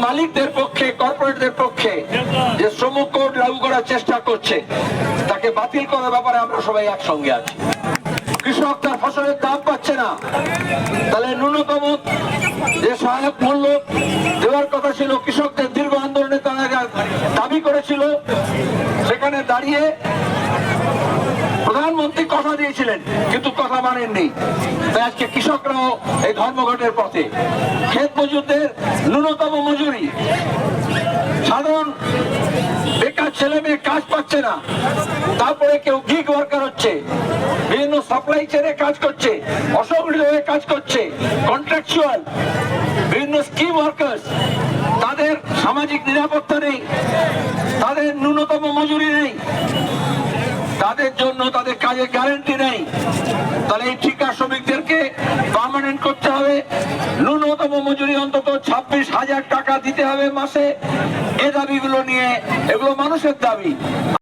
মালিকদের পক্ষে, কর্পোরেটদের পক্ষে যে শ্রম কোড লাগু করার চেষ্টা করছে তাকে বাতিল করার ব্যাপারে আমরা সবাই একসঙ্গে আছি। কৃষক তার ফসলের দাম পাচ্ছে না, তাহলে ন্যূনতম যে সহায়ক মূল্য দেওয়ার কথা ছিল, কৃষকদের দীর্ঘ আন্দোলনে তারা দাবি করেছিল, সেখানে দাঁড়িয়ে প্রধানমন্ত্রী কথা দিয়েছিলেন কিন্তু কথা মানেননি। তাই আজকে কৃষকরাও এই ধর্মঘটের পথে। ক্ষেত মজুরদের ন্যূনতম মজুরি, সাধারণ বেকার ছেলে মেয়ে কাজ পাচ্ছে না, তারপরে কেউ গিগ ওয়ার্কার হচ্ছে, বিভিন্ন সাপ্লাই চেনে কাজ করছে, অসংগঠিত হয়ে কাজ করছে, কন্ট্রাকচুয়াল বিভিন্ন স্কিম ওয়ার্কার্স, তাদের সামাজিক নিরাপত্তা নেই, তাদের ন্যূনতম মজুরি নেই, তাদের জন্য তাদের কাজের গ্যারান্টি নেই। তাহলে এই ঠিকা শ্রমিকদেরকে পার্মানেন্ট করতে হবে, ন্যূনতম মজুরি অন্তত 26,000 টাকা দিতে হবে মাসে। এ দাবিগুলো নিয়ে, এগুলো মানুষের দাবি।